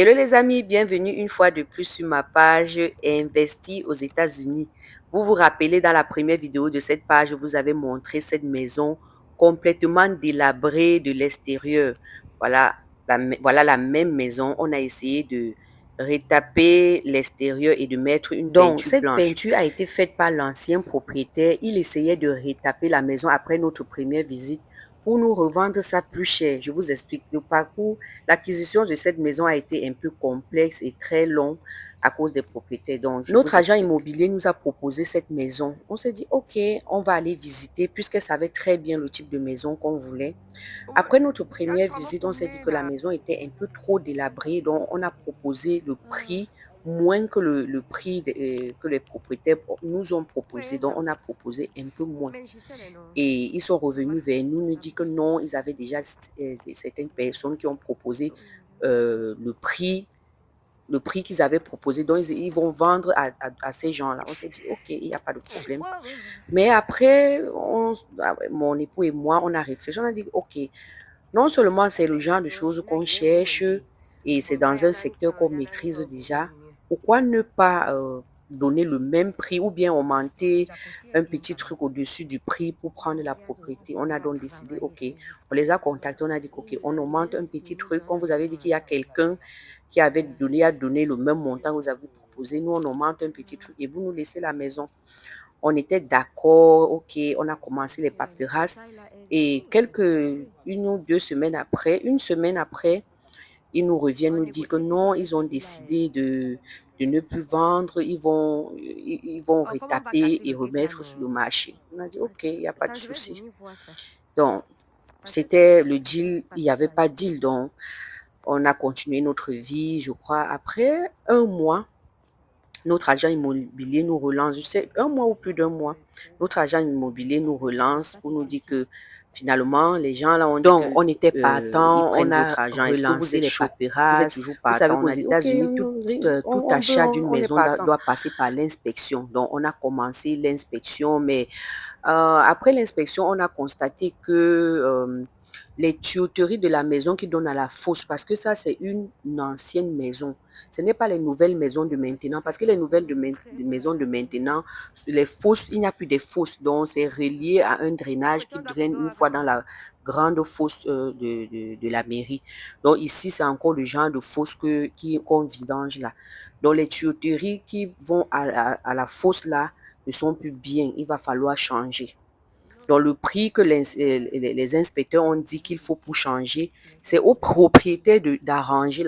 Hello les amis, bienvenue une fois de plus sur ma page Investir aux États-Unis. Vous vous rappelez, dans la première vidéo de cette page, je vous avais montré cette maison complètement délabrée de l'extérieur. Voilà voilà la même maison. On a essayé de retaper l'extérieur et de mettre une peinture cette blanche. Peinture a été faite par l'ancien propriétaire. Il essayait de retaper la maison après notre première visite pour nous revendre ça plus cher. Je vous explique le parcours. L'acquisition de cette maison a été un peu complexe et très long à cause des propriétaires. Donc, notre agent immobilier nous a proposé cette maison. On s'est dit, OK, on va aller visiter puisqu'elle savait très bien le type de maison qu'on voulait. Après notre première visite, on s'est dit que la maison était un peu trop délabrée. Donc, on a proposé le prix moins que le prix que les propriétaires nous ont proposé. Donc, on a proposé un peu moins. Et ils sont revenus vers nous, nous dit que non, ils avaient déjà certaines personnes qui ont proposé le prix qu'ils avaient proposé. Donc, ils vont vendre à ces gens-là. On s'est dit, OK, il n'y a pas de problème. Mais après, mon époux et moi, on a réfléchi. On a dit, OK, non seulement c'est le genre de choses qu'on cherche et c'est dans un secteur qu'on maîtrise déjà, pourquoi ne pas donner le même prix ou bien augmenter un petit truc au-dessus du prix pour prendre la propriété? On a donc décidé, OK, on les a contactés, on a dit, OK, on augmente un petit truc. Quand vous avez dit qu'il y a quelqu'un qui avait donné le même montant que vous avez proposé, nous on augmente un petit truc et vous nous laissez la maison. On était d'accord, OK, on a commencé les paperasses et une ou deux semaines après, une semaine après, ils nous reviennent nous dire que non, ils ont décidé de ne plus vendre, ils vont retaper et remettre sur le marché. On a dit, OK, il n'y a pas de souci. Donc, c'était le deal, il n'y avait pas de deal, donc on a continué notre vie, je crois. Après un mois, notre agent immobilier nous relance, je sais, un mois ou plus d'un mois, notre agent immobilier nous relance pour nous dire que finalement, les gens là ont dit donc, on était partant, on a relancé les paperasses. Vous êtes toujours partant. Vous savez qu'aux États-Unis, tout achat d'une maison doit passer par l'inspection. Donc, on a commencé l'inspection, mais après l'inspection, on a constaté que les tuyauteries de la maison qui donnent à la fosse, parce que ça, c'est une ancienne maison. Ce n'est pas les nouvelles maisons de maintenant, parce que les nouvelles maisons de maintenant, les fosses, il n'y a plus de fosses. Donc, c'est relié à un drainage qui draine une fois dans la grande fosse de la mairie. Donc, ici, c'est encore le genre de fosse qu'on vidange là. Donc, les tuyauteries qui vont à la fosse là ne sont plus bien. Il va falloir changer. Donc, le prix que les inspecteurs ont dit qu'il faut pour changer, c'est au propriétaire d'arranger,